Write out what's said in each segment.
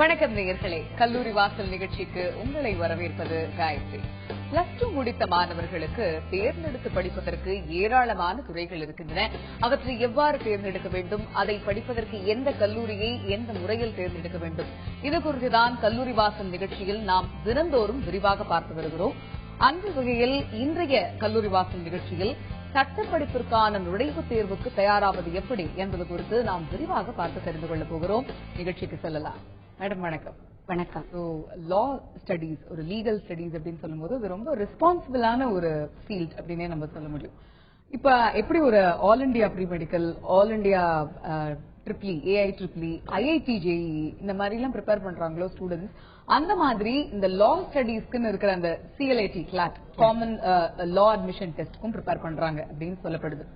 வணக்கம் நேயர்களே, கல்லூரி வாசல் நிகழ்ச்சிக்கு உங்களை வரவேற்பது காயத்ரி. +2 முடித்த மாணவர்களுக்கு தேர்ந்தெடுத்து படிப்பதற்கு ஏராளமான துறைகள் இருக்கின்றன. அவற்றை எவ்வாறு தேர்ந்தெடுக்க வேண்டும், அதை படிப்பதற்கு எந்த கல்லூரியை எந்த முறையில் தேர்ந்தெடுக்க வேண்டும், இது குறித்துதான் கல்லூரி வாசல் நிகழ்ச்சியில் நாம் தினந்தோறும் விரிவாக பார்த்து வருகிறோம். அந்த வகையில் இன்றைய கல்லூரி வாசல் நிகழ்ச்சியில் சட்டப்படிப்பிற்கான நுழைவுத் தேர்வுக்கு தயாராவது எப்படி என்பது குறித்து நாம் விரிவாக பார்த்து தெரிந்து கொள்ளப் போகிறோம். நிகழ்ச்சிக்கு செல்லலாம். மேடம் வணக்கம். வணக்கம். லா ஸ்டடீஸ், ஒரு லீகல் ஸ்டடீஸ் அப்படின்னு சொல்லும்போது அது ரொம்ப ரெஸ்பான்சிபிளான ஒரு ஃபீல்ட் அப்படின்னே நம்ம சொல்ல முடியும். இப்ப எப்படி ஒரு all India pre medical, all India triple AIEEE, IIT JEE இந்த மாதிரி எல்லாம் ப்ரிப்பேர் பண்றாங்களோ ஸ்டூடெண்ட்ஸ், அந்த மாதிரி இந்த லா ஸ்டடீஸ்க்குன்னு இருக்கிற அந்த சிஎல்ஐடி கிளாட் காமன் லா அட்மிஷன் டெஸ்ட்க்கும் ப்ரிப்பேர் பண்றாங்க அப்படின்னு சொல்லப்படுது.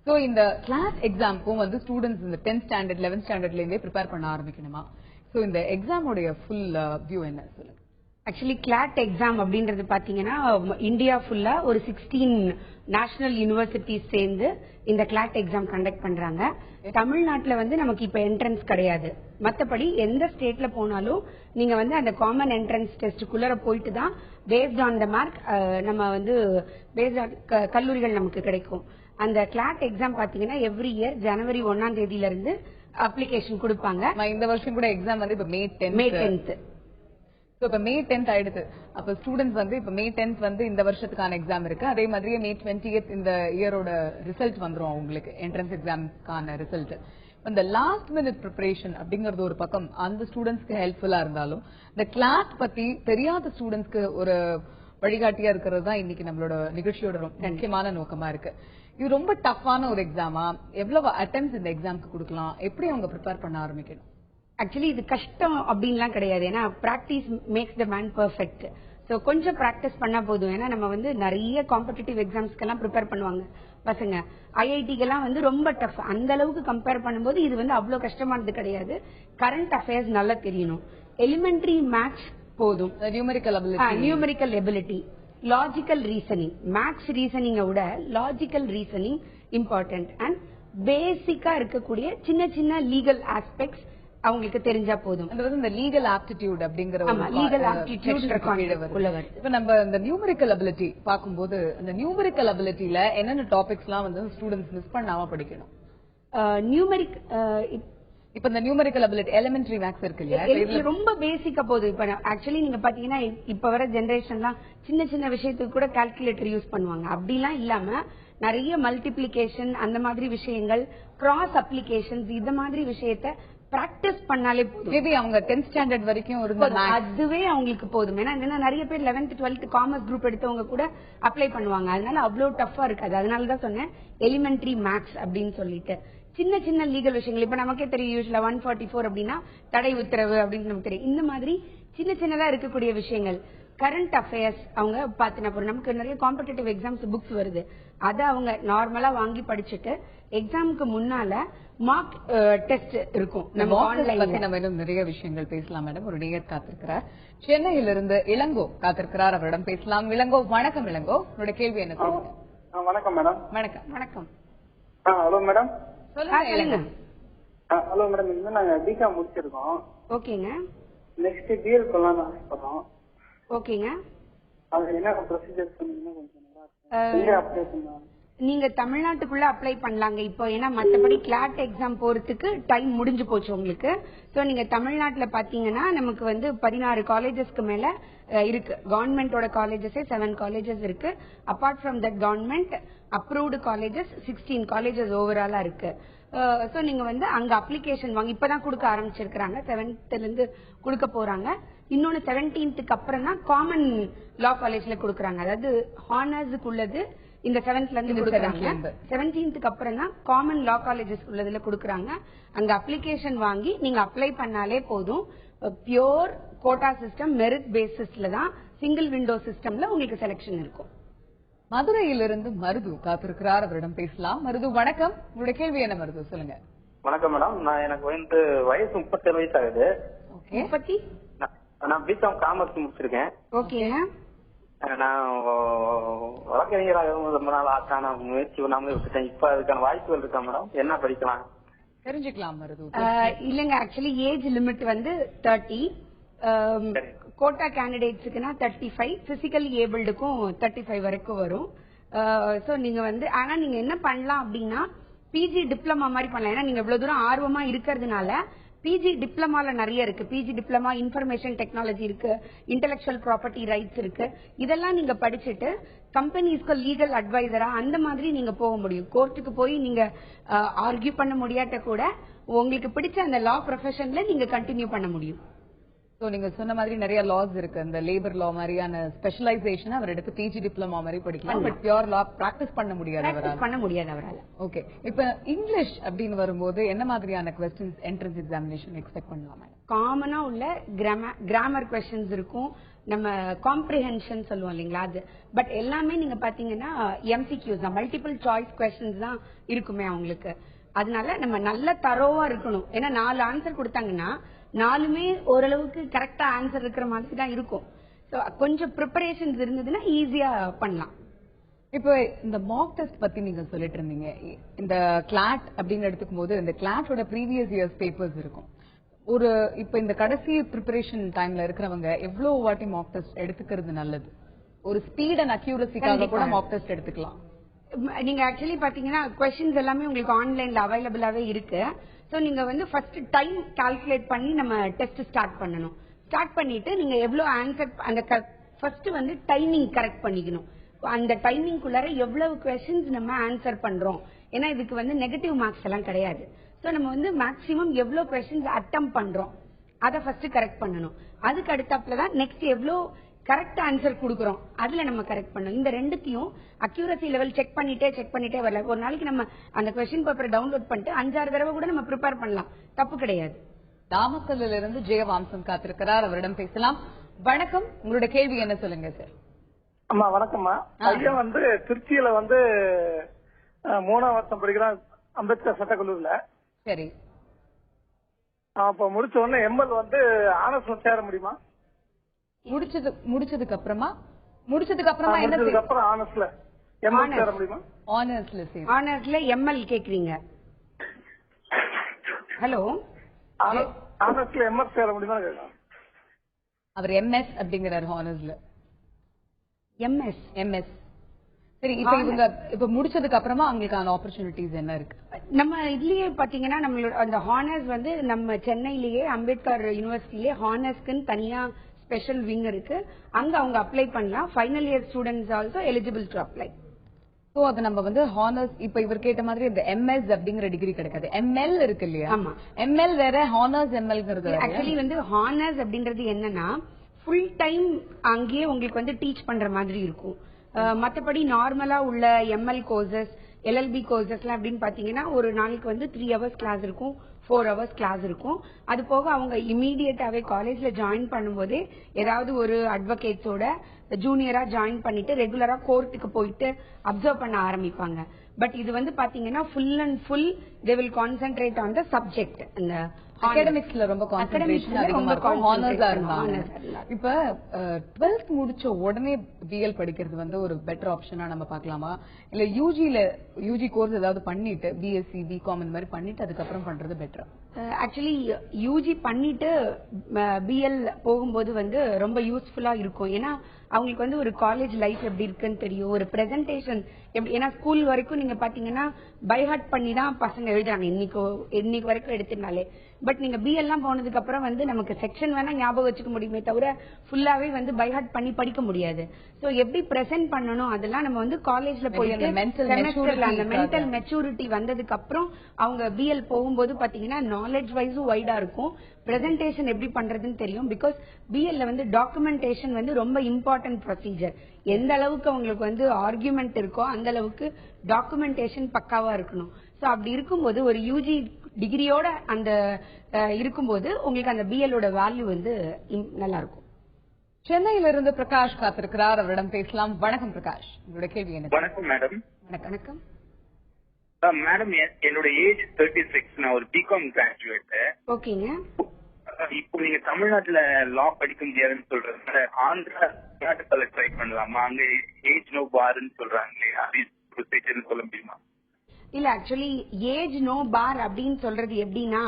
சோ இந்த கிளாட் எக்ஸாம்க்கும் வந்து ஸ்டூடெண்ட்ஸ் இந்த 10th ஸ்டாண்டர்ட் 11th ஸ்டாண்டர்ட்ல இருந்தே ப்ரிப்பேர் பண்ண ஆரம்பிக்கணுமா? சோ இந்த எக்ஸாமோட ஃபுல் வியூ என்ன சொல்லுங்க. ஆக்சுவலி கிளாட் எக்ஸாம் அப்படின்றது பாத்தீங்கன்னா இந்தியா ஃபுல்லா ஒரு 16 நேஷனல் யூனிவர்சிட்டிஸ் சேர்ந்து இந்த கிளாட் எக்ஸாம் கண்டக்ட் பண்றாங்க. தமிழ்நாட்டுல வந்து நமக்கு இப்ப என்ட்ரன்ஸ் கிடையாது. மத்தபடி எந்த ஸ்டேட்ல போனாலும் நீங்க வந்து அந்த காமன் என்ட்ரன்ஸ் டெஸ்டுக்குள்ள போயிட்டு தான் பேஸ்ட் ஆன் த மார்க் நம்ம வந்து பேஸ்ட் ஆன் கல்லூரிகள் நமக்கு கிடைக்கும். அந்த கிளாட் எக்ஸாம் பாத்தீங்கன்னா எவ்ரி இயர் ஜனவரி 1ஆம் தேதியில இருந்து அப்ளிகேஷன் கொடுப்பாங்க. இந்த வருஷம் கூட எக்ஸாம் வந்து இப்ப மே 10th. இப்ப மே 10th ஆயிடுது. அப்ப ஸ்டூடெண்ட்ஸ் வந்து இப்ப மே 10th வந்து இந்த வருஷத்துக்கான எக்ஸாம் இருக்கு. அதே மாதிரியே மே 20th இந்த இயரோட ரிசல்ட் வந்துரும் அவங்களுக்கு, என்ட்ரன்ஸ் எக்ஸாம்க்கான ரிசல்ட். இந்த லாஸ்ட் மினிட் ப்ரிப்பரேஷன் அப்படிங்கறது ஒரு பக்கம் அந்த ஸ்டூடெண்ட்ஸ்க்கு ஹெல்ப்ஃபுல்லா இருந்தாலும், இந்த கிளாஸ் பத்தி தெரியாத ஸ்டூடெண்ட்ஸ்க்கு ஒரு வழிகாட்டியா இருக்கிறது தான் இன்னைக்கு நம்மளோட நிகழ்ச்சியோட முக்கியமான நோக்கமா இருக்கு. இது ரொம்ப டஃப்பான ஒரு எக்ஸாமா? எவ்வளவு அட்டெம்ப்ட்ஸ் இந்த எக்ஸாம்க்கு கொடுக்கலாம்? எப்படி அவங்க ப்ரிப்பேர் பண்ண ஆரம்பிக்கணும்? ஆக்சுவலி இது கஷ்டம் அப்படின்லாம் கிடையாது. ஏன்னா practice makes the man perfect. So கொஞ்சம் பிராக்டிஸ் பண்ணா போதும். ஏன்னா நம்ம வந்து நிறைய காம்படிட்டிவ் எக்ஸாம்ஸ்க்கெல்லாம் ப்ரிப்பேர் பண்ணுவாங்க பசங்க. ஐஐடிக்கெல்லாம் வந்து ரொம்ப டஃப். அந்த அளவுக்கு கம்பேர் பண்ணும்போது இது வந்து அவ்வளவு கஷ்டமானது கிடையாது. கரண்ட் அஃபேர்ஸ் நல்லா தெரியணும். எலிமெண்டரி மேத்ஸ் போதும். Numerical ability, logical reasoning, maths ரீசனிங்கை விட லாஜிக்கல் ரீசனிங் இம்பார்ட்டன்ட். அண்ட் பேசிக்கா இருக்கக்கூடிய சின்ன சின்ன லீகல் ஆஸ்பெக்ட்ஸ் அவங்களுக்கு தெரிஞ்சா போதும். இந்த லீகல் ஆப்டிடியூட் அப்படிங்கிற லீகல் ஆப்டிடியூட் இப்ப நம்ம இந்த நியூமெரிக்கல் அபிலிட்டி பார்க்கும்போது, இந்த நியூமெரிக்கல் அபிலிட்டியில என்னென்ன டாபிக்ஸ் எல்லாம் வந்து ஸ்டூடெண்ட்ஸ் மிஸ் பண்ணாம படிக்கணும்? இப்ப இந்த நியூமெரிக்கல் அபிலிட்டி எலிமெண்டரி மேத்ஸ் இருக்கு இல்லையா, ரொம்ப பேசிக்கா போகுது. இப்ப ஆக்சுவலி நீங்க பாத்தீங்கன்னா இப்ப வர ஜெனரேஷன்லாம் சின்ன சின்ன விஷயத்துக்கு கூட கால்குலேட்டர் யூஸ் பண்ணுவாங்க. அப்படிலாம் இல்லாம நிறைய மல்டிபிளிகேஷன் அந்த மாதிரி விஷயங்கள், கிராஸ் அப்ளிகேஷன்ஸ் இந்த மாதிரி விஷயத்த பிராக்டிஸ் பண்ணாலே போதும். மேபி அவங்க 10th ஸ்டாண்டர்ட் வரைக்கும் அதுவே அவங்களுக்கு போதும். ஏன்னா நிறைய பேர் 11th 12th காமர்ஸ் குரூப் எடுத்தவங்க கூட அப்ளை பண்ணுவாங்க. அதனால அவ்வளவு டஃபா இருக்காது. அதனாலதான் சொன்னேன் எலிமெண்டரி மேத்ஸ் அப்படின்னு சொல்லிட்டு. சின்ன சின்ன லீகல் விஷயங்கள் இப்ப நமக்கே தெரியும். யூஸ்வலா 144 அப்படின்னா தடை உத்தரவு அப்படின்னு நமக்கு தெரியும். இந்த மாதிரி சின்ன சின்னதா இருக்கக்கூடிய விஷயங்கள், கரண்ட் அஃபேர்ஸ் அவங்க பாத்தினா போறோம். நமக்கு நிறைய காம்படிட்டிவ் எக்ஸாம்ஸ் புக்ஸ் வருது. அதை அவங்க நார்மலா வாங்கி படிச்சுட்டு எக்ஸாமுக்கு முன்னால மார்க் டெஸ்ட் இருக்கும். நம்ம நிறைய விஷயங்கள் பேசலாம். மேடம், ஒரு நேயர் காத்திருக்கிறார். சென்னையிலிருந்து இளங்கோ காத்திருக்கிறார். அவரிடம் பேசலாம். இளங்கோ வணக்கம். இளங்கோ, உங்களோட கேள்வி என்ன? வணக்கம் மேடம். வணக்கம். வணக்கம். Hello madam. சொல்லுங்க. ஹலோ மேடம், இன்னும் நாங்க பிகாம் முடிச்சிருக்கோம். ஓகேங்க. நெக்ஸ்ட் பிஎல் பண்ணலாம்னு ஆசைப்படுறோம். ஓகேங்க. அது என்ன ப்ரொசீஜர் சொன்னீங்கன்னா கொஞ்சம் நல்லா இருக்கும். நீங்க தமிழ்நாட்டுக்குள்ள அப்ளை பண்ணலாங்க இப்போ. ஏன்னா மற்றபடி கிளாட் எக்ஸாம் போறதுக்கு டைம் முடிஞ்சு போச்சு உங்களுக்கு. சோ நீங்க தமிழ்நாட்டுல பாத்தீங்கன்னா நமக்கு வந்து 16 காலேஜஸ்க்கு மேல இருக்கு. கவர்மெண்டோட காலேஜஸே 7 காலேஜஸ் இருக்கு. Apart from that government approved colleges 16 colleges ஓவராலா இருக்கு. சோ நீங்க வந்து அங்க அப்ளிகேஷன் வாங்கி இப்பதான் கொடுக்க ஆரம்பிச்சிருக்காங்க. 7th இருந்து கொடுக்க போறாங்க. இன்னொன்னு 17th அப்புறம் தான் காமன் லா காலேஜ்ல கொடுக்கறாங்க. அதாவது ஹானர்ஸுக்கு உள்ளது இந்த 7th இருந்து கொடுக்கறாங்க. 17th அப்புறம் தான் காமன் லா காலேஜஸ் உள்ளதுல கொடுக்கறாங்க. அங்க அப்ளிகேஷன் வாங்கி நீங்க அப்ளை பண்ணாலே போதும். பியூர் கோட்டா சிஸ்டம், மெரிட் பேசிஸ்ல தான், சிங்கிள் விண்டோ சிஸ்டம்ல உங்களுக்கு செலக்ஷன் இருக்கும். மதுரையிலிருந்து மருது காத்திருக்கிறார். அவரிடம் பேசலாம். மருது வணக்கம். உங்களுடைய கேள்வி என்ன மருது? சொல்லுங்க. வணக்கம் மேடம். எனக்கு வந்து வயசு 37 வயசு ஆகுது. நான் பிகாம் காமர்ஸ் முடிச்சிருக்கேன். ஓகேங்க. நான் வழக்கறிஞராக ரொம்ப நாள் ஆக்கான முயற்சி பண்ணாமலே விட்டுட்டேன். இப்ப அதுக்கான வாய்ப்புகள் இருக்கா மேடம்? என்ன படிக்கலாம்? தெரிஞ்சுக்கலாம் மருது. இல்லங்க, ஆக்சுவலி ஏஜ் லிமிட் வந்து 30, கோட்டா கேண்டிடேட்ஸுக்குன்னா 35, பிசிக்கலி ஏபிள்டுக்கும் 35 வரைக்கும் வரும். சோ நீங்க வந்து ஆனா நீங்க என்ன பண்ணலாம் அப்படின்னா பிஜி டிப்ளமா மாதிரி பண்ணலாம். ஏன்னா நீங்க இவ்வளவு தூரம் ஆர்வமா இருக்கிறதுனால பிஜி டிப்ளமால நிறைய இருக்கு. பிஜி டிப்ளமா இன்ஃபர்மேஷன் டெக்னாலஜி இருக்கு, இன்டெலெக்சுவல் ப்ராப்பர்ட்டி ரைட்ஸ் இருக்கு. இதெல்லாம் நீங்க படிச்சுட்டு கம்பெனிஸ்க்கு லீகல் அட்வைசரா அந்த மாதிரி நீங்க போக முடியும். கோர்ட்டுக்கு போய் நீங்க ஆர்கியூ பண்ண முடியாட்ட கூட உங்களுக்கு பிடிச்ச அந்த லா ப்ரொஃபஷன்ல நீங்க கண்டினியூ பண்ண முடியும். சோ நீங்க சொன்ன மாதிரி நிறைய லாஸ் இருக்கு. அந்த லேபர் லா மாதிரியான ஸ்பெஷலைசேஷன் அவர் எடுத்து பிஜி டிப்ளமா மாதிரி படிக்கலாம். பட் பியூர் லா பிராக்டிஸ் பண்ண முடியாது அவரால். ஓகே, இப்ப இங்கிலீஷ் அப்படின்னு வரும்போது என்ன மாதிரியான क्वेश्चंस என்ட்ரன்ஸ் எக்ஸாமினேஷன் எக்ஸ்பெக்ட் பண்ணலாம்? காமனா உள்ள கிராமர் क्वेश्चंस இருக்கும், நம்ம காம்ப்ரிஹென்ஷன் சொல்லுவோம் இல்லீங்களா அது. பட் எல்லாமே நீங்க பாத்தீங்கன்னா எம்சிக்யூஸ் தான், மல்டிபிள் சாய்ஸ் क्वेश्चंस தான் இருக்குமே அவங்களுக்கு. அதனால நம்ம நல்ல தரோவா இருக்கணும். ஏன்னா 4 ஆன்சர் கொடுத்தாங்கன்னா 4மே ஓரளவுக்கு கரெக்டா ஆன்சர் இருக்கிற மாதிரி தான் இருக்கும். கொஞ்சம் ப்ரிப்பரேஷன்ஸ் இருந்ததுன்னா ஈஸியா பண்ணலாம். இப்போ இந்த மாக் டெஸ்ட் பத்தி நீங்க சொல்லிட்டு இருந்தீங்க. இந்த கிளாட் அப்படின்னு எடுத்துக்கும் போது இந்த கிளாட்டோட ப்ரீவியஸ் இயர்ஸ் பேப்பர்ஸ் இருக்கும். இப்ப இந்த கடைசி ப்ரிப்பரேஷன் டைம்ல இருக்கிறவங்க எவ்வளவு வாட்டி மாக் டெஸ்ட் எடுத்துக்கிறது நல்லது? ஒரு ஸ்பீட் அண்ட் அக்யூரசிக்காக கூட மாக் டெஸ்ட் எடுத்துக்கலாம். நீங்க ஆக்சுவலி பாத்தீங்கன்னா क्वेश्चंस எல்லாமே உங்களுக்கு ஆன்லைன்ல அவைலபிளாவே இருக்கு. சோ நீங்க வந்து ஃபர்ஸ்ட் டைம் கால்குலேட் பண்ணி நம்ம டெஸ்ட் ஸ்டார்ட் பண்ணணும். ஸ்டார்ட் பண்ணிட்டு நீங்க எவ்வளவு ஆன்சர் அந்த ஃபர்ஸ்ட் வந்து டைமிங் கரெக்ட் பண்ணிக்கணும். அந்த டைமிங்குள்ளார எவ்வளவு क्वेश्चंस நம்ம ஆன்சர் பண்றோம். ஏன்னா இதுக்கு வந்து நெகட்டிவ் மார்க்ஸ் எல்லாம் கிடையாது. சோ நம்ம வந்து மேக்ஸிமம் எவ்வளவு क्वेश्चंस அட்டெம்ப்ட் பண்றோம் அத ஃபர்ஸ்ட் கரெக்ட் பண்ணணும். அதுக்கு அடுத்தாப்புல தான் நெக்ஸ்ட் எவ்வளவு கரெக்ட் ஆன்சர் கொடுக்குறோம் அதுல நம்ம கரெக்ட் பண்ணணும். இந்த ரெண்டுத்தையும் அக்யூரசி லெவல் செக் பண்ணிட்டே வரல. ஒரு நாளைக்கு நம்ம அந்த क्वेश्चन பேப்பரை டவுன்லோட் பண்ணிட்டு 5-6 தடவை கூட நம்ம ப்ரிப்பேர் பண்ணலாம், தப்பு கிடையாது. நாமக்கல்லில் இருந்து ஜெயவாம்சம் காத்திருக்கிறார், அவரிடம் பேசலாம். வணக்கம், உங்களுடைய கேள்வி என்ன சொல்லுங்க சார். அம்மா வணக்கம்மா. ஐயா வந்து திருச்சியில வந்து 3ஆம் வருஷம் படிக்கிறான் அம்பேத்கர் சட்டக்கல்லூரில. சரி, அப்ப முடிச்ச உடனே எம்எல் வந்து ஆனர்ஸ்ல சேர முடியுமா? முடிச்சதுக்கு அப்புறமா என்ன அப்புறம் ஆனர்ஸ்ல எம்எல் சேர முடியுமா? ஆனர்ஸ்ல எம்எல் கேக்குறீங்க? ஹலோ, ஆனர்ஸ்ல எம்எஸ் சேர முடியுமா? அவர் எம்எஸ் அப்படிங்கிறாரு. ஆனர்ஸ்ல எம்எஸ். சரி, இப்ப முடிச்சதுக்கு அப்புறமா அவங்களுக்கான ஆப்பர்ச்சுனிட்டிஸ் என்ன இருக்கு? நம்ம இதுலயே பாத்தீங்கன்னா நம்மளோட அந்த ஹானர்ஸ் வந்து நம்ம சென்னையிலேயே அம்பேத்கர் யூனிவர்சிட்டியிலே ஹானர்ஸ்க்குன்னு தனியா ஸ்பெஷல் விங் இருக்கு. அங்க அவங்க அப்ளை பண்ணலாம். Final year students also eligible to apply. So அது நம்ம வந்து ஹானர்ஸ் இப்ப இவர் கேட்ட மாதிரி இந்த எம்எஸ் அப்படிங்கிற டிகிரி கிடைக்காது, எம்எல் இருக்கு இல்லையா? ஆமா, எம்எல் வேற, ஹானர்ஸ் எம்எல்ங்கிறது. ஆக்சுவலி வந்து ஹானர்ஸ் அப்படின்றது என்னன்னா ஃபுல் டைம் அங்கேயே உங்களுக்கு வந்து டீச் பண்ற மாதிரி இருக்கும். மற்றபடி நார்மலா உள்ள எம்எல் கோர்சஸ், எல்எல்பி கோர்சஸ் எல்லாம் அப்படின்னு பாத்தீங்கன்னா ஒரு நாளைக்கு வந்து 3 ஹவர்ஸ் கிளாஸ் இருக்கும், 4 ஹவர்ஸ் கிளாஸ் இருக்கும். அது போக அவங்க இமீடியட்டாவே காலேஜ்ல ஜாயின் பண்ணும்போதே ஏதாவது ஒரு அட்வொகேட்ஸோட ஜூனியரா ஜாயின் பண்ணிட்டு ரெகுலரா கோர்ட்டுக்கு போயிட்டு அப்சர்வ் பண்ண ஆரம்பிப்பாங்க. பட் இது வந்து பாத்தீங்கன்னா full and full they will concentrate on the subject. அந்த அகாடமிக்ஸ்ல ரொம்ப கான்சென்ட்ரேஷன் அதிகமா இருக்கும். ஹானர்ஸா இருந்தாங்க. இப்ப 12th முடிச்ச உடனே பிஎல் படிக்கிறது வந்து ஒரு பெட்டர் ஆப்ஷனா நம்ம பார்க்கலாமா? இல்ல யூஜி கோர்ஸ் ஏதாவது பண்ணிட்டு பிஎஸ்சி பிகாம் இந்த மாதிரி பண்ணிட்டு அதுக்கப்புறம் பண்றது பெட்டரா? ஆக்சுவலி யூஜி பண்ணிட்டு பிஎல் போகும்போது வந்து ரொம்ப யூஸ்ஃபுல்லா இருக்கும். ஏன்னா அவங்களுக்கு வந்து ஒரு காலேஜ் லைஃப் எப்படி இருக்குன்னு தெரியும், ஒரு பிரசன்டேஷன் எப்படி. ஏன்னா ஸ்கூல் வரைக்கும் நீங்க பாத்தீங்கன்னா பைஹார்ட் பண்ணி தான் பசங்க எழுதுறாங்க இன்னைக்கு வரைக்கும் எடுத்துனாலே. பட் நீங்க பிஎல்லாம் போனதுக்கு அப்புறம் வந்து நமக்கு செக்ஷன் வேணா ஞாபகம் வச்சுக்க முடியுமே தவிர ஃபுல்லாவே வந்து பைஹார்ட் பண்ணி படிக்க முடியாது. சோ எப்படி பிரசன்ட் பண்ணணும் அதெல்லாம் நம்ம வந்து காலேஜ்ல போயிட்டு அந்த மென்டல் மெச்சூரிட்டி வந்ததுக்கு அப்புறம் அவங்க பிஎல் போகும்போது பாத்தீங்கன்னா நாலேஜ் வைஸும் வைடா இருக்கும், பிரசன்டேஷன் எப்படி பண்றதுன்னு தெரியும். பிகாஸ் பிஎல்ல வந்து டாக்குமெண்டேஷன் வந்து ரொம்ப இம்பார்ட்டன்ட் ப்ரொசீஜர். எந்த அளவுக்கு அவங்களுக்கு வந்து ஆர்குமெண்ட் இருக்கோ அந்த அளவுக்கு டாக்குமெண்டேஷன் பக்காவா இருக்கணும். சோ அப்படி இருக்கும்போது ஒரு யூஜி டிகிரியோட அந்த இருக்கும்போது உங்களுக்கு அந்த பிஎலோட வேல்யூ வந்து நல்லா இருக்கும். சென்னையில இருந்து பிரகாஷ் காத்திருக்கிறார், அவரிடம் பேசலாம். வணக்கம் பிரகாஷ், உங்களோட கேள்வி என்ன? வணக்கம் மேடம். வணக்கம் மேடம், என்னோட ஏஜ் 36. நான் ஒரு பிகாம் கிராஜுவேட். ஓகேங்க. இப்போ நீங்க தமிழ்நாட்டுல லா படிக்க முடியாதுன்னு சொல்றதுனால ஆந்திரா கர்நாடகால ட்ரை பண்ணலாமா? அங்க ஏஜ் நோ பார்ன்னு சொல்றாங்களே, அது ப்ரொசீஜர்னு சொல்ல முடியுமா? இல்ல ஆக்சுவலி ஏஜ் நோ பார் அப்படின்னு சொல்றது எப்படின்னா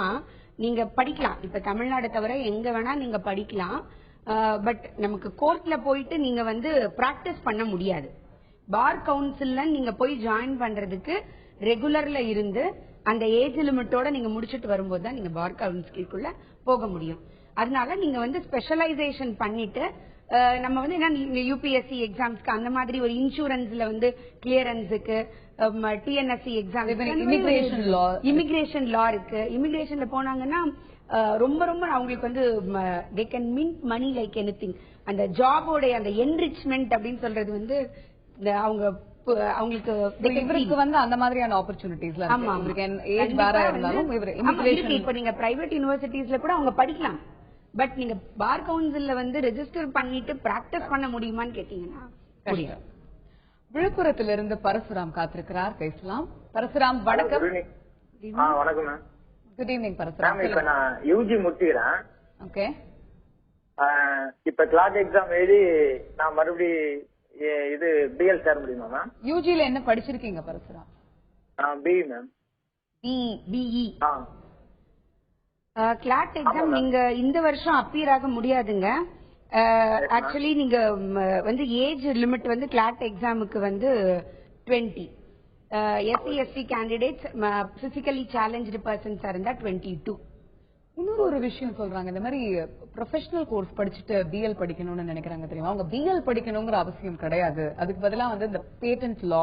நீங்க படிக்கலாம். இப்ப தமிழ்நாடு தவிர எங்க வேணா நீங்க படிக்கலாம். பட் நமக்கு கோர்ட்ல போயிட்டு நீங்க வந்து பிராக்டிஸ் பண்ண முடியாது. பார் கவுன்சில்ல நீங்க போய் ஜாயின் பண்றதுக்கு ரெகுலர்ல இருந்து அந்த ஏஜ் லிமிட்டோட நீங்க முடிச்சிட்டு வரும்போது தான் நீங்க பார் கவுன்சிலுக்குள்ள போக முடியும். அதனால நீங்க வந்து ஸ்பெஷலைசேஷன் பண்ணிட்டு நம்ம வந்து என்ன யூபிஎஸ்சி எக்ஸாம்ஸ்க்கு அந்த மாதிரி ஒரு இன்சூரன்ஸ்ல வந்து கிளியரன்ஸுக்கு டிஎன்எஸ்சி எக்ஸாம் இமிகிரேஷன் லா இருக்கு. இமிகிரேஷன்ல போனாங்கன்னா ரொம்ப ரொம்ப அவங்களுக்கு வந்து they can mint money like anything. அந்த ஜாபோட அந்த என்ரிச்மெண்ட் அப்படின்னு சொல்றது வந்து அவங்க அவங்களுக்கு இவருக்கு வந்து அந்த மாதிரியான ஆப்பர்ச்சுனிட்டிஸ்ல ஏஜ் பாரா இருந்தாலும் இப்ப நீங்க பிரைவேட் யூனிவர்சிட்டிஸ்ல கூட அவங்க படிக்கலாம். பட் நீங்க பார் கவுன்சில்ல வந்து ரெஜிஸ்டர் பண்ணிட்டு பிராக்டிஸ் பண்ண முடியுமான்னு கேட்டீங்கன்னா முடியும். விழுப்புரத்திலிருந்து பரசுராம் காத்திருக்கிறார், பேசலாம். பரசுராம் வணக்கம். வணக்கம். Good evening Parasuram. இப்ப நான் யூஜி முடிச்சுக்கிறேன். ஓகே. இப்ப கிளாஸ் எக்ஸாம் எழுதி நான் மறுபடியும் இது பிஎல் சேர முடியுமா மேம்? யூஜில என்ன படிச்சிருக்கீங்க Parasuram? BE ma'am. BE. CLAT exam நீங்க இந்த வருஷம் அப்பியர் ஆக முடியாதுங்க. ஆக்சுவலி நீங்க வந்து ஏஜ் லிமிட் வந்து கிளாட் எக்ஸாமுக்கு வந்து 20. SC ST candidates physically challenge பர்சன்ஸா இருந்தா 22. இன்னொரு ஒரு விஷயம் சொல்றாங்க, இந்த மாதிரி ப்ரொஃபஷனல் கோர்ஸ் படிச்சுட்டு பிஎல் படிக்கணும்னு நினைக்கிறாங்க தெரியுமா? அவங்க பிஎல் படிக்கணுங்கிற அவசியம் கிடையாது. அதுக்கு பதிலா வந்து இந்த பேட்டன்ட் லா,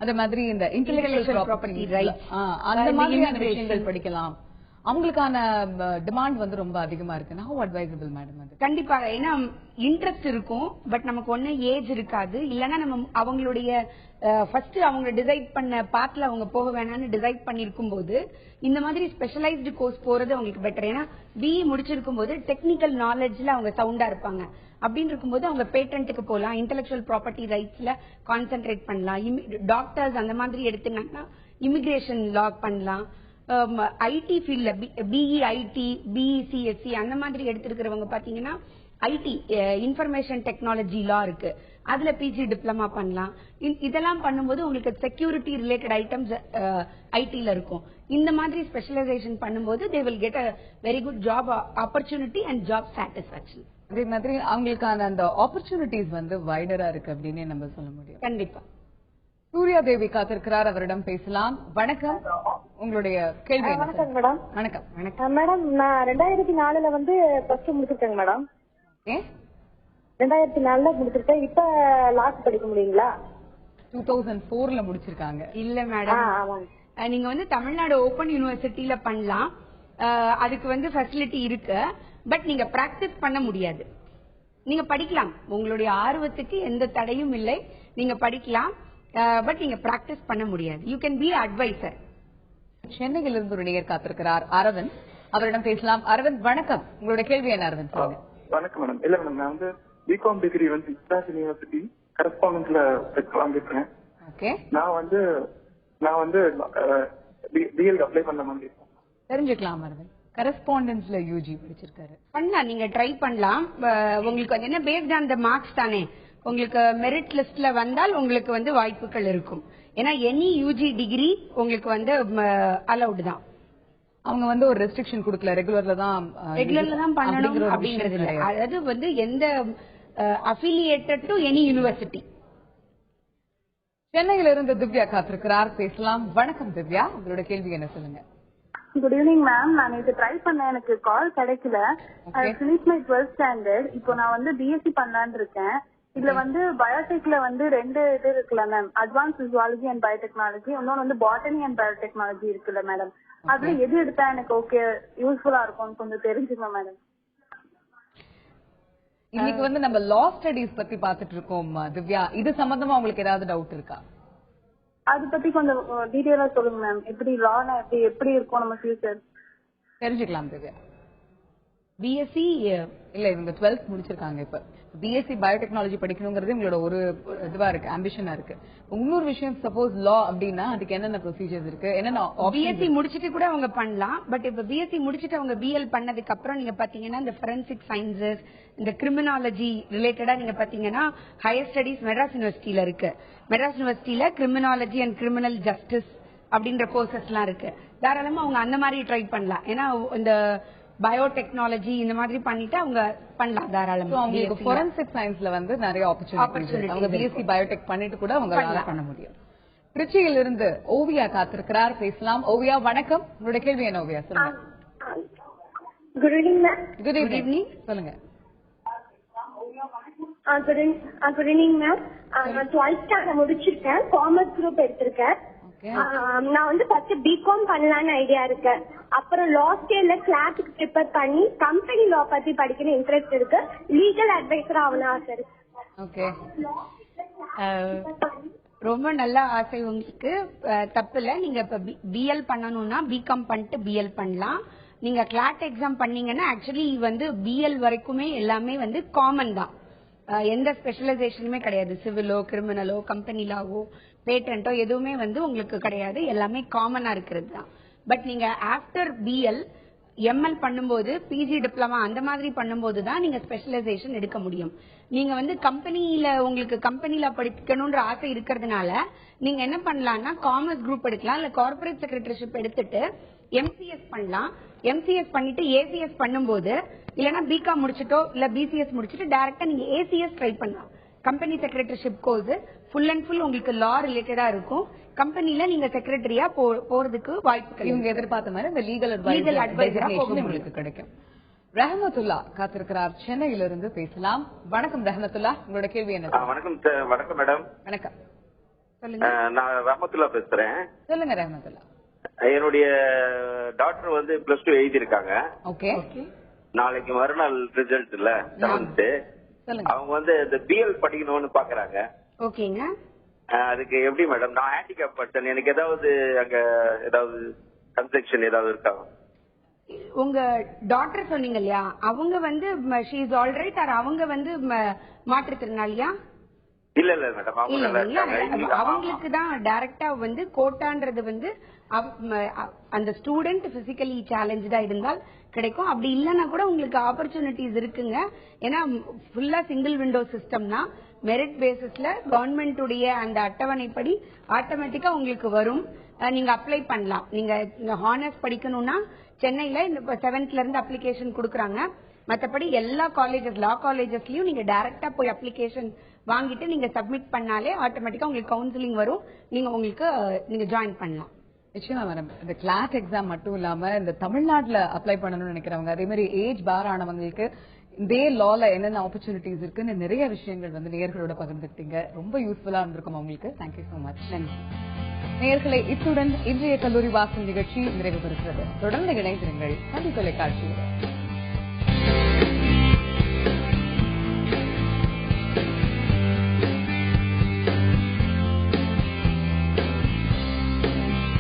அந்த மாதிரி இந்த இன்டெலெக்சுவல் ப்ராப்பர்ட்டி ரைட்ஸ் அந்த மாதிரியான விஷயங்கள் படிக்கலாம். அவங்களுக்கான டிமாண்ட் வந்து ரொம்ப அதிகமா இருக்கு. How advisable madam? அது கண்டிப்பாக. ஏன்னா இன்ட்ரெஸ்ட் இருக்கும், பட் நமக்கு ஒண்ணு ஏஜ் இருக்காது. இல்லன்னா நம்ம அவங்களுடைய ஃபர்ஸ்ட் அவங்க டிசைட் பண்ண பாத்துல அவங்க போக வேணாம்னு டிசைட் பண்ணிருக்கும் போது இந்த மாதிரி ஸ்பெஷலைஸ்டு கோர்ஸ் போறது அவங்களுக்கு பெட்டர். ஏன்னா பிஇ முடிச்சிருக்கும் போது டெக்னிக்கல் நாலேஜ்ல அவங்க சவுண்டா இருப்பாங்க. அப்படின்னு இருக்கும்போது அவங்க பேட்டன்ட்டுக்கு போகலாம், இன்டெலெக்சுவல் ப்ராப்பர்ட்டி ரைட்ஸ்ல கான்சென்ட்ரேட் பண்ணலாம். டாக்டர்ஸ் அந்த மாதிரி எடுத்துனாங்கன்னா இமிகிரேஷன் லா பண்ணலாம். ஐடி ஃபீல்ட்ல பிஇ ஐடி, பிஇசிஎஸ்சி அந்த மாதிரி எடுத்திருக்கிறவங்க பாத்தீங்கன்னா ஐடி இன்ஃபர்மேஷன் டெக்னாலஜி லா இருக்கு, அதுல பிஜி டிப்ளமா பண்ணலாம். இதெல்லாம் பண்ணும்போது உங்களுக்கு செக்யூரிட்டி ரிலேட்டட் ஐட்டம்ஸ் ஐடில இருக்கும். இந்த மாதிரி ஸ்பெஷலைசேஷன் பண்ணும்போது they will get a very good job opportunity and job satisfaction. அதே மாதிரி அவங்களுக்கான அந்த ஆப்பர்ச்சுனிட்டிஸ் வந்து வைடரா இருக்கு அப்படின்னு நம்ம சொல்ல முடியும். கண்டிப்பா. சூர்யா தேவி காத்திருக்கிறார், அவரிடம் பேசலாம். வணக்கம், உங்களுடைய கேள்வி. வணக்கம் மேடம். வணக்கம். மேடம், நான் 2004 வந்து பிளஸ் 2 முடிச்சிருக்கேங்க மேடம். 2004 முடிச்சிருக்கேன். இப்ப லாஸ்ட் படிக்க முடியுங்களா? 2004 முடிச்சிருக்காங்க. இல்ல மேடம், நீங்க வந்து தமிழ்நாடு ஓபன் யூனிவர்சிட்டியில பண்ணலாம். அதுக்கு வந்து ஃபெசிலிட்டி இருக்கு. பட் நீங்க பிராக்டிஸ் பண்ண முடியாது. நீங்க படிக்கலாம், உங்களுடைய ஆர்வத்துக்கு எந்த தடையும் இல்லை, நீங்க படிக்கலாம். பட் நீங்க பிராக்டிஸ் பண்ண முடியாது. You can be advisor. சென்னையில் இருந்து ஒரு நேயர் காத்திருக்கிறார், அரவிந்த். அவரிடம் பேசலாம். அரவிந்த் வணக்கம், உங்களுடைய கேள்வி என்ன? அரவிந்த் சொல்லுங்க. வணக்கம் மேடம். இல்ல மேடம், நான் வந்து பிகாம் டிகிரி வந்து இன்டர்நேஷனல் யூனிவர்சிட்டி கரஸ்பாண்டன்ஸ்ல வாங்கிருக்கேன். ஓகே. நான் வந்து பிஎல் அப்ளை பண்ண மாதிரி தெரிஞ்சுக்கலாம். அரவிந்த் கரஸ்பாண்டன்ஸ்ல யூஜி படிச்சிருக்காரு. பண்ணலாம், நீங்க ட்ரை பண்ணலாம். உங்களுக்கு வந்து என்ன பேஸ்ட் ஆன் த மார்க்ஸ் தானே, உங்களுக்கு மெரிட் லிஸ்ட்ல வந்தால் உங்களுக்கு வந்து வாய்ப்புகள் இருக்கும். ஏன்னா எனி யூஜி டிகிரி உங்களுக்கு வந்து அலௌட் தான். அவங்க வந்து ஒரு ரெஸ்ட்ரிக்ஷன் கொடுக்கல, ரெகுலர்ல தான் பண்ணணும் அப்படிங்கிறது இல்லை. அதாவது வந்து எந்த அஃபிலியேட்டட் டு எனி யூனிவர்சிட்டி. சென்னையில இருந்து திவ்யா காத்திருக்கிறார், பேசலாம். வணக்கம் திவ்யா, உங்களோட கேள்வி என்ன சொல்லுங்க. Good evening ma'am. நான் இது ட்ரை பண்ணேன், எனக்கு கால் கிடைக்கல. Finish my 12th standard. இப்போ நான் வந்து பிஎஸ்சி பண்ணலான்னு இருக்கேன். இதுல வந்து பயோடெக்ல வந்து 2 இது இருக்குல்ல ma'am, advance zoology and biotechnology, இன்னொன்னு வந்து பாட்டனி அண்ட் பயோடெக்னாலஜி இருக்குல்ல மேடம். அதுல எது எடுத்தா எனக்கு ஓகே யூஸ்ஃபுல்லா இருக்கும் கொஞ்சம் தெரிஞ்சுக்கணும் மேடம். இன்னைக்கு வந்து நம்ம லா ஸ்டடீஸ் பத்தி பாத்துட்டு இருக்கோம் திவ்யா. இது சம்பந்தமா உங்களுக்கு ஏதாவது டவுட் இருக்கா? அது பத்தி கொஞ்சம் டீடைலா சொல்லுங்க மேம். எப்படி லானா எப்படி இருக்கும் நம்ம ஃபியூச்சர் தெரிஞ்சுக்கலாம் திவ்யா. பிஎஸ்சி இல்ல, இவங்க 12th முடிச்சிருக்காங்க. இப்ப பிஎஸ்சி பயோடெக்னாலஜி படிக்கணுங்கிறது உங்களோட ஒரு இதுவா இருக்கு, ஆம்பிஷனா இருக்கு. இன்னொரு விஷயம், சப்போஸ் லா அப்படின்னா அதுக்கு என்னென்ன ப்ரொசீஜர்ஸ் இருக்கு, என்னென்ன பிஎஸ்சி முடிச்சிட்டு கூட அவங்க பண்ணலாம். பட் இப்ப பிஎஸ்சி முடிச்சிட்டு அவங்க பிஎல் பண்ணதுக்கு அப்புறம் நீங்க பாத்தீங்கன்னா இந்த ஃபோரன்சிக் சயின்சஸ், இந்த கிரிமினாலஜி ரிலேட்டடா நீங்க பாத்தீங்கன்னா ஹையர் ஸ்டடீஸ் மெட்ராஸ் யூனிவர்சிட்டியில இருக்கு. மெட்ராஸ் யூனிவர்சிட்டியில கிரிமினாலஜி அண்ட் கிரிமினல் ஜஸ்டிஸ் அப்படின்ற கோர்சஸ் எல்லாம் இருக்கு. தாராளமா அவங்க அந்த மாதிரி ட்ரை பண்ணலாம். ஏன்னா இந்த பயோடெக்னாலஜி இந்த மாதிரி பண்ணிட்டு அவங்க பண்ணலாம் தாராளமா. அவங்களுக்கு ஃபோரன்சிக் சயின்ஸ்ல வந்து நிறைய ஆப்பர்ச்சுனிட்டி, அவங்க பிஎஸ்சி பயோடெக் பண்ணிட்டு கூட அவங்க பண்ண முடியும். திருச்சியில் இருந்து ஓவியா காத்திருக்கிறார், பேசலாம். ஓவியா வணக்கம், உங்களுடைய கேள்வி என்ன ஓவியா? சொல்லுங்க. Good evening ma'am. Good evening, சொல்லுங்க. Good evening ma'am. நான் 12th ஸ்டாண்டர்ட் முடிச்சிருக்கேன், காமர்ஸ் குரூப் எடுத்திருக்கேன். நான் வந்து ஃபர்ஸ்ட் பிகாம் பண்ணலாம்னு ஐடியா இருக்கேன். அப்புறம் லாஸ்ட் இயர்ல கிளாஸுக்கு ப்ரிப்பேர் பண்ணி கம்பெனி லா பத்தி படிக்கணும் இன்ட்ரெஸ்ட் இருக்கு. லீகல் அட்வைசர் ஆகணும் ஆசை இருக்கு. ஓகே, ரொம்ப நல்ல ஆசை உங்களுக்கு, தப்பு இல்ல. நீங்க இப்ப பிஎல் பண்ணணும்னா பிகாம் பண்ணிட்டு பிஎல் பண்ணலாம். நீங்க கிளாட் எக்ஸாம் பண்ணீங்கன்னா ஆக்சுவலி வந்து பிஎல் வரைக்குமே எல்லாமே வந்து காமன் தான், எந்த ஸ்பெஷலைசேஷனுமே கிடையாது. சிவிலோ, கிரிமினலோ, கம்பெனி லாவோ, பேட்டன்ட்டோ எதுவுமே வந்து உங்களுக்கு கிடையாது, எல்லாமே காமனா இருக்கிறது தான். பட் நீங்க ஆஃப்டர் பிஎல் எம்எல் பண்ணும்போது, பிஜி டிப்ளமா அந்த மாதிரி பண்ணும்போது தான் நீங்க ஸ்பெஷலைசேஷன் எடுக்க முடியும். நீங்க வந்து கம்பெனியில உங்களுக்கு கம்பெனில படிக்கணும்ன்ற ஆசை இருக்கிறதுனால நீங்க என்ன பண்ணலாம்னா காமர்ஸ் குரூப் எடுக்கலாம், இல்ல கார்பரேட் செக்ரட்டரிஷிப் எடுத்துட்டு எம்சிஎஸ் பண்ணலாம். எம்சிஎஸ் பண்ணிட்டு ஏசிஎஸ் பண்ணும்போது, இல்லனா பிகாம் முடிச்சிட்டோ இல்ல பிசிஎஸ் முடிச்சிட்டு டைரக்டா நீங்க ஏசிஎஸ் ட்ரை பண்ணலாம். Company secretaryship course full and full உங்களுக்கு லா ரிலேட்டடா இருக்கும். கம்பெனில நீங்க செக்ரட்டரியா போறதுக்கு வாய்ப்புகள் இவங்க எதிர்பார்த்த மாதிரி இந்த லீகல் அட்வைசரா உங்களுக்கு கிடைக்கும். ரஹமத்துல்லா காத்திருக்கிறார், சென்னையிலிருந்து பேசலாம். வணக்கம் ரஹமத்துல்லா, உங்களோட கேள்வி என்ன? வணக்கம் வணக்கம் மேடம். வணக்கம், சொல்லுங்க. நான் ரஹமத்துல்லா பேசுறேன். சொல்லுங்க ரஹமத்துல்லா. என்னுடைய டாக்டர் வந்து +2 எழுதிருக்காங்க. ஓகே, நாளைக்கு மறுநாள் ரிசல்ட் இல்ல 7th. அவங்க வந்து இந்த பிஎல் படிக்கணும்னு பாக்குறாங்க. ஓகேங்க, அதுக்கு எப்படி மேடம்? நான் ஹேண்டிகேப் பர்சன், எனக்கு ஏதாவது அங்க ஏதாவது கன்ஸ்ட்ரக்ஷன் ஏதாவது இருக்கா? உங்க டாக்டர் சொன்னீங்க இல்லையா, அவங்க வந்து ஷீ இஸ் ஆல்ரைட் ஆர் அவங்க வந்து மாற்றுத்திறனாளியா? இல்ல இல்ல மேடம், அவங்களுக்கு தான் டைரக்டா வந்து கோட்டான்றது வந்து அந்த ஸ்டூடெண்ட் பிசிக்கலி சேலஞ்சா இருந்தால் கிடைக்கும். அப்படி இல்லைன்னா கூட உங்களுக்கு ஆப்பர்ச்சுனிட்டிஸ் இருக்குங்க. ஏன்னா ஃபுல்லா சிங்கிள் விண்டோ சிஸ்டம்னா மெரிட் பேசிஸ்ல கவர்மெண்ட் உடைய அந்த அட்டவணைப்படி ஆட்டோமேட்டிக்கா உங்களுக்கு வரும். நீங்க அப்ளை பண்ணலாம். நீங்க ஹானர்ஸ் படிக்கணும்னா சென்னையில இந்த 7th இருந்து அப்ளிகேஷன் கொடுக்குறாங்க. மற்றபடி எல்லா காலேஜஸ், லா காலேஜஸ்லயும் நீங்க டைரக்டா போய் அப்ளிகேஷன் வாங்கிட்டு நீங்க சப்மிட் பண்ணாலே ஆட்டோமேட்டிக்கா உங்களுக்கு கவுன்சிலிங் வரும். நீங்க ஜாயின் பண்ணலாம். நிச்சயமா மேடம், இந்த கிளாட் எக்ஸாம் மட்டும் இல்லாம இந்த தமிழ்நாட்டுல அப்ளை பண்ணணும்னு நினைக்கிறவங்க, அதே மாதிரி ஏஜ் பார் ஆனவங்களுக்கு இதே லால என்னென்ன ஆப்பர்ச்சுனிட்டிஸ் இருக்குன்னு நிறைய விஷயங்கள் வந்து நேயர்களோட பகிர்ந்துக்கிட்டீங்க. ரொம்ப யூஸ்ஃபுல்லா இருந்திருக்கும் உங்களுக்கு. Thank you so much. நன்றி நேயர்களை. இத்துடன் இன்றைய கல்லூரி வாசல் நிகழ்ச்சி நிறைவு பெறுகிறது. தொடர்ந்து இணைந்திருங்கள் கல்வி தொலைக்காட்சியில்.